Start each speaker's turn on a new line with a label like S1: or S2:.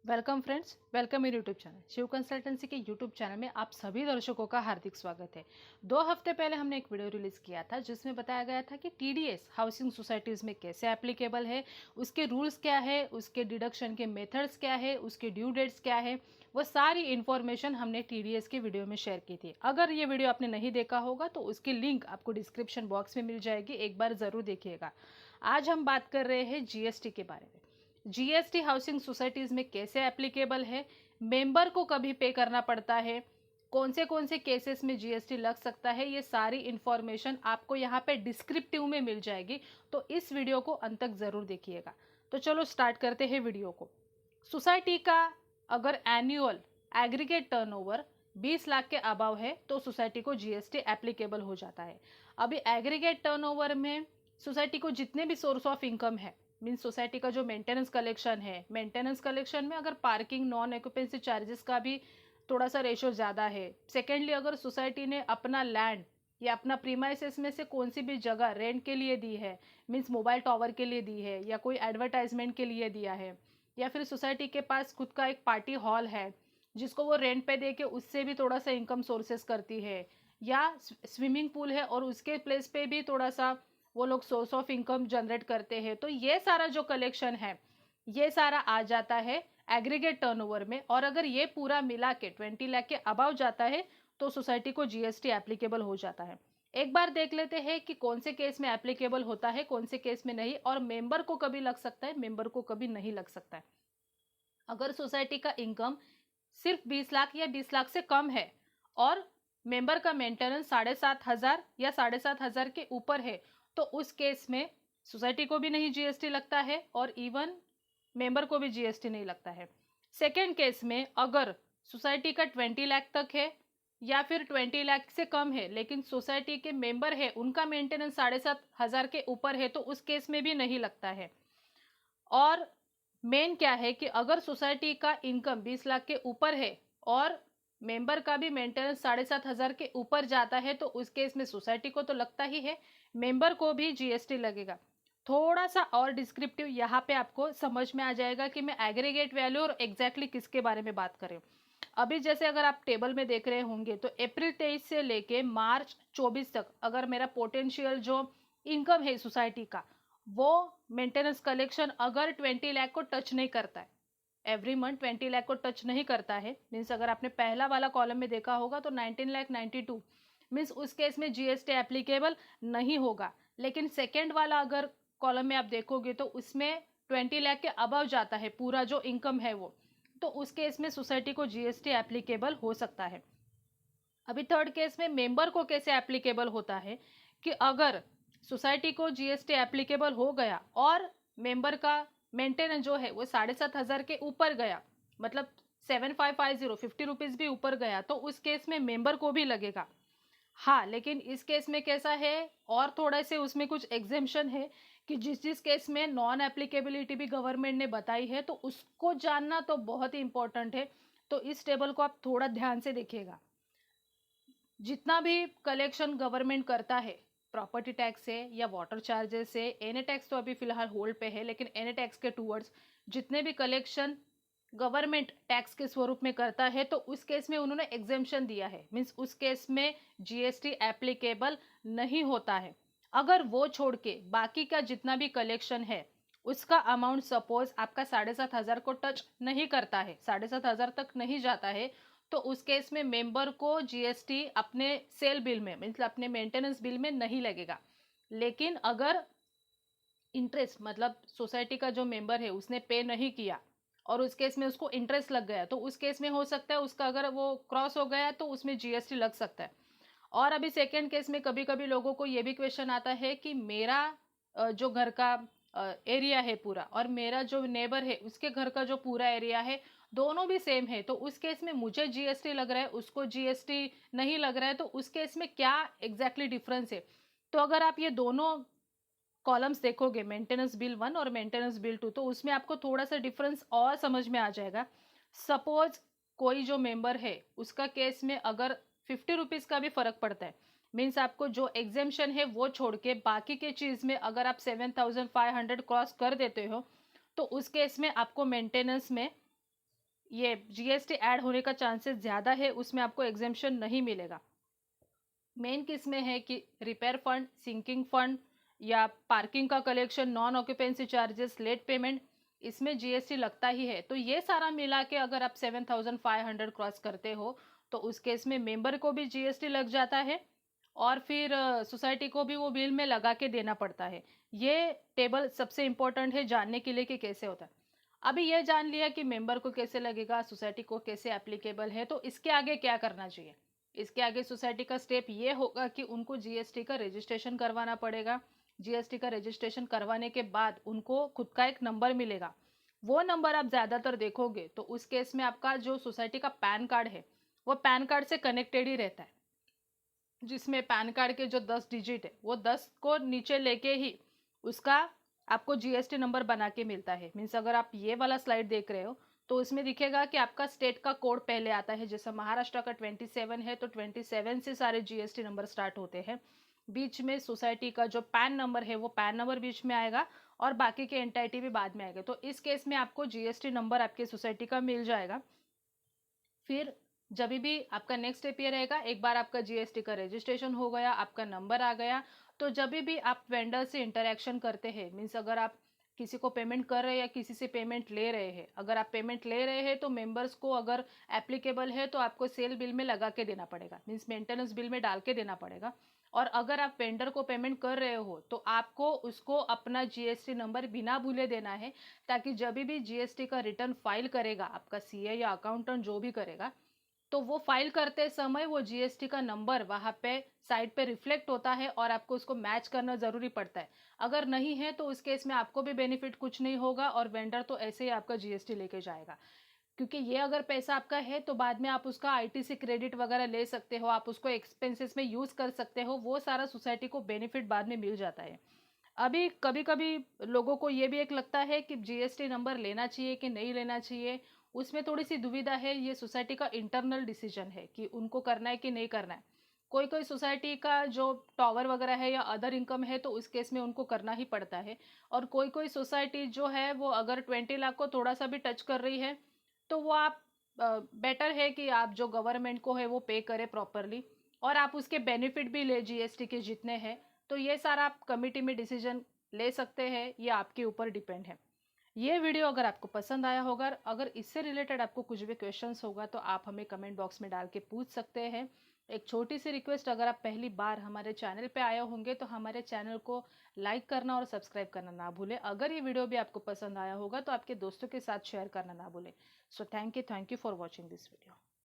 S1: Welcome friends, welcome मेरे YouTube channel Shiv consultancy के YouTube channel में आप सभी दर्शकों का हार्दिक स्वागत है। 2 हफ्ते पहले हमने एक वीडियो रिलीज किया था जिसमें बताया गया था कि टीडीएस हाउसिंग सोसाइटीज़ में कैसे एप्लीकेबल है, उसके रूल्स क्या है, उसके डिडक्शन के मेथड्स क्या है, उसके ड्यू डेट्स क्या है। वो सारी इन्फॉर्मेशन हमने टीडीएस के वीडियो में शेयर की थी। अगर ये वीडियो आपने नहीं देखा होगा तो उसकी लिंक आपको डिस्क्रिप्शन बॉक्स में मिल जाएगी, एक बार ज़रूर देखिएगा। आज हम बात कर रहे हैं जीएसटी के बारे में। जीएसटी हाउसिंग सोसाइटीज में कैसे एप्लीकेबल है, मेंबर को कभी पे करना पड़ता है, कौन से केसेस में जीएसटी लग सकता है, ये सारी इंफॉर्मेशन आपको यहाँ पे डिस्क्रिप्टिव में मिल जाएगी। तो इस वीडियो को अंत तक जरूर देखिएगा। तो चलो स्टार्ट करते हैं वीडियो को। सोसाइटी का अगर एनुअल एग्रीगेट टर्नओवर 20 लाख के अबाव है तो सोसाइटी को जीएसटी एप्लीकेबल हो जाता है। अभी एग्रीगेट टर्नओवर में सोसाइटी को जितने भी सोर्स ऑफ इनकम है, मीन्स सोसाइटी का जो मेंटेनेंस कलेक्शन है, मेंटेनेंस कलेक्शन में अगर पार्किंग नॉन ऑक्यूपेंसी चार्जेस का भी थोड़ा सा रेशो ज़्यादा है। सेकेंडली, अगर सोसाइटी ने अपना लैंड या अपना प्रीमाइसेस में से कौन सी भी जगह रेंट के लिए दी है, मीन्स मोबाइल टावर के लिए दी है या कोई एडवर्टाइजमेंट के लिए दिया है, या फिर सोसाइटी के पास खुद का एक पार्टी हॉल है जिसको वो रेंट पे दे के उससे भी थोड़ा सा इनकम सोर्सेस करती है, या स्विमिंग पूल है और उसके प्लेस पे भी थोड़ा सा वो लोग सोर्स ऑफ इनकम जनरेट करते हैं, तो ये सारा जो कलेक्शन है ये सारा आ जाता है एग्रीगेट टर्नओवर में। और अगर ये पूरा मिला के 20 लाख के अबाव जाता है तो सोसाइटी को जीएसटी एप्लीकेबल हो जाता है। एक बार देख लेते हैं कि कौन से केस में एप्लीकेबल होता है, कौन से केस में नहीं, और मेंबर को कभी लग सकता है, मेंबर को कभी नहीं लग सकता है। अगर सोसाइटी का इनकम सिर्फ 20 लाख या 20 लाख से कम है और मेंबर का मेंटेनेंस 7,500 या 7,500 के ऊपर है तो उस केस में सोसाइटी को भी नहीं जीएसटी लगता है और इवन मेंबर को भी जीएसटी नहीं लगता है। सेकेंड केस में अगर सोसाइटी का 20 लाख तक है या फिर 20 लाख से कम है लेकिन सोसाइटी के मेंबर है, उनका मेंटेनेंस 7,500 के ऊपर है, तो उस केस में भी नहीं लगता है। और मेन क्या है कि अगर सोसाइटी का इनकम 20 लाख के ऊपर है और मेंबर का भी मेंटेनेंस 7,500 के ऊपर जाता है तो उस केस में सोसाइटी को तो लगता ही है, मेंबर को भी जीएसटी लगेगा। थोड़ा सा और डिस्क्रिप्टिव यहाँ पे आपको समझ में आ जाएगा कि मैं एग्रीगेट वैल्यू और एग्जैक्टली किसके बारे में बात करें। अभी जैसे अगर आप टेबल में देख रहे होंगे तो अप्रैल 23 से लेके मार्च 24 तक अगर मेरा पोटेंशियल जो इनकम है सोसाइटी का, वो मेंटेनेंस कलेक्शन अगर 20 लाख को टच नहीं करता है, एवरी मंथ 20 लाख को टच नहीं करता है, मीन्स अगर आपने पहला वाला कॉलम में देखा होगा तो 19,92 मीन्स उस केस में जीएसटी एप्लीकेबल नहीं होगा। लेकिन सेकेंड वाला अगर कॉलम में आप देखोगे तो उसमें 20 लाख के अबव जाता है पूरा जो इनकम है वो, तो उस केस में सोसाइटी को जीएसटी एप्लीकेबल हो सकता है। अभी थर्ड केस में मेंबर को कैसे एप्लीकेबल होता है कि अगर सोसाइटी को जीएसटी एप्लीकेबल हो गया और मेंबर का मेंटेनेंस जो है वो 7,500 के ऊपर गया, मतलब 7,550 ₹50 भी ऊपर गया, तो उस केस में मेंबर को भी लगेगा। हाँ, लेकिन इस केस में कैसा है, और थोड़ा से उसमें कुछ एग्जेम्पशन है कि जिस जिस केस में नॉन एप्लीकेबिलिटी भी गवर्नमेंट ने बताई है तो उसको जानना तो बहुत ही इंपॉर्टेंट है। तो इस टेबल को आप थोड़ा ध्यान से देखिएगा। जितना भी कलेक्शन गवर्नमेंट करता है, प्रॉपर्टी टैक्स से या वाटर चार्जेस से, एने टैक्स तो अभी फिलहाल होल्ड पे है, लेकिन एने टैक्स के टूवर्ड्स जितने भी कलेक्शन गवर्नमेंट टैक्स के स्वरूप में करता है तो उस केस में उन्होंने एग्जेम्पशन दिया है, मीन्स उस केस में जीएसटी एप्लीकेबल नहीं होता है। अगर वो छोड़ के बाकी का जितना भी कलेक्शन है उसका अमाउंट सपोज आपका 7,500 को टच नहीं करता है, 7,500 तक नहीं जाता है, तो उस केस में मेंबर को जीएसटी अपने सेल बिल में, मतलब अपने मेंटेनेंस बिल में नहीं लगेगा। लेकिन अगर इंटरेस्ट, मतलब सोसाइटी का जो मेंबर है उसने पे नहीं किया और उस केस में उसको इंटरेस्ट लग गया, तो उस केस में हो सकता है उसका अगर वो क्रॉस हो गया तो उसमें जीएसटी लग सकता है। और अभी सेकेंड केस में कभी कभी लोगों को ये भी क्वेश्चन आता है कि मेरा जो घर का एरिया है पूरा और मेरा जो नेबर है उसके घर का जो पूरा एरिया है, दोनों भी सेम है, तो उस केस में मुझे जीएसटी लग रहा है, उसको जीएसटी नहीं लग रहा है, तो उस केस में क्या एग्जैक्टली डिफरेंस है। तो अगर आप ये दोनों कॉलम्स देखोगे, मेंटेनेंस बिल 1 और मेंटेनेंस बिल 2, तो उसमें आपको थोड़ा सा डिफरेंस और समझ में आ जाएगा। सपोज कोई जो मेंबर है उसका केस में अगर ₹50 का भी फर्क पड़ता है, मीन्स आपको जो एग्जेम्पशन है वो छोड़ के बाकी के चीज में अगर आप 7,500 क्रॉस कर देते हो तो उस केस में आपको मेंटेनेंस में ये जीएसटी ऐड होने का चांसेस ज़्यादा है, उसमें आपको एग्जेम्पशन नहीं मिलेगा। मेन किस में है कि रिपेयर फंड, सिंकिंग फंड या पार्किंग का collection, non occupancy charges, late payment, इसमें जीएसटी लगता ही है। तो ये सारा मिला के अगर आप 7,500 क्रॉस करते हो तो उस केस में मेंबर को भी जीएसटी लग जाता है और फिर सोसाइटी को भी वो बिल में लगा के देना पड़ता है। ये टेबल सबसे इम्पोर्टेंट है जानने के लिए कि कैसे होता है। अभी ये जान लिया कि मेंबर को कैसे लगेगा, सोसाइटी को कैसे एप्लीकेबल है, तो इसके आगे क्या करना चाहिए। इसके आगे सोसाइटी का स्टेप ये होगा कि उनको जीएसटी का रजिस्ट्रेशन करवाना पड़ेगा। जीएसटी का रजिस्ट्रेशन करवाने के बाद उनको खुद का एक नंबर मिलेगा। वो नंबर आप ज़्यादातर देखोगे तो उस केस में आपका जो सोसाइटी का पैन कार्ड है वो पैन कार्ड से कनेक्टेड ही रहता है, जिसमें पैन कार्ड के जो 10 डिजिट है वो 10 को नीचे लेके ही उसका आपको जीएसटी नंबर बना के मिलता है। मीन्स अगर आप ये वाला स्लाइड देख रहे हो तो उसमें दिखेगा कि आपका स्टेट का कोड पहले आता है। जैसे महाराष्ट्र का 27 है तो 27 से सारे जीएसटी नंबर स्टार्ट होते हैं। बीच में सोसाइटी का जो पैन नंबर है वो पैन नंबर बीच में आएगा और बाकी के एंटाइटी भी बाद में आएगा। तो इस केस में आपको जीएसटी नंबर आपके सोसाइटी का मिल जाएगा। फिर जब भी आपका नेक्स्ट स्टेप ये रहेगा, एक बार आपका जीएसटी का रजिस्ट्रेशन हो गया, आपका नंबर आ गया, तो जब भी आप वेंडर से इंटरेक्शन करते हैं, मीन्स अगर आप किसी को पेमेंट कर रहे हैं या किसी से पेमेंट ले रहे हैं, अगर आप पेमेंट ले रहे हैं तो मेंबर्स को अगर एप्लीकेबल है तो आपको सेल बिल में लगा के देना पड़ेगा, मीन्स मेंटेनेंस बिल में डाल के देना पड़ेगा। और अगर आप वेंडर को पेमेंट कर रहे हो तो आपको उसको अपना जीएसटी नंबर बिना भूले देना है, ताकि जब भी जीएसटी का रिटर्न फाइल करेगा आपका सीए या अकाउंटेंट जो भी करेगा, तो वो फाइल करते समय वो जीएसटी का नंबर वहाँ पे साइड पे रिफ्लेक्ट होता है और आपको उसको मैच करना ज़रूरी पड़ता है। अगर नहीं है तो उस केस में आपको भी बेनिफिट कुछ नहीं होगा और वेंडर तो ऐसे ही आपका जीएसटी लेके जाएगा। क्योंकि ये अगर पैसा आपका है तो बाद में आप उसका आईटीसी क्रेडिट वगैरह ले सकते हो, आप उसको एक्सपेंसेस में यूज़ कर सकते हो, वो सारा सोसाइटी को बेनिफिट बाद में मिल जाता है। अभी कभी कभी लोगों को ये भी एक लगता है कि जीएसटी नंबर लेना चाहिए कि नहीं लेना चाहिए, उसमें थोड़ी सी दुविधा है। ये सोसाइटी का इंटरनल डिसीजन है कि उनको करना है कि नहीं करना है। कोई कोई सोसाइटी का जो टावर वगैरह है या अदर इनकम है तो उस केस में उनको करना ही पड़ता है। और कोई कोई सोसाइटी जो है वो अगर 20 लाख को थोड़ा सा भी टच कर रही है तो वो आप बेटर है कि आप जो गवर्नमेंट को है वो पे करें प्रॉपरली और आप उसके बेनिफिट भी ले जीएसटी के जितने हैं। तो ये सारा आप कमिटी में डिसीजन ले सकते हैं, ये आपके ऊपर डिपेंड है। ये वीडियो अगर आपको पसंद आया होगा, अगर इससे रिलेटेड आपको कुछ भी क्वेश्चंस होगा तो आप हमें कमेंट बॉक्स में डाल के पूछ सकते हैं। एक छोटी सी रिक्वेस्ट, अगर आप पहली बार हमारे चैनल पे आए होंगे तो हमारे चैनल को लाइक करना और सब्सक्राइब करना ना भूलें। अगर ये वीडियो भी आपको पसंद आया होगा तो आपके दोस्तों के साथ शेयर करना ना भूलें। So thank you for watching this video.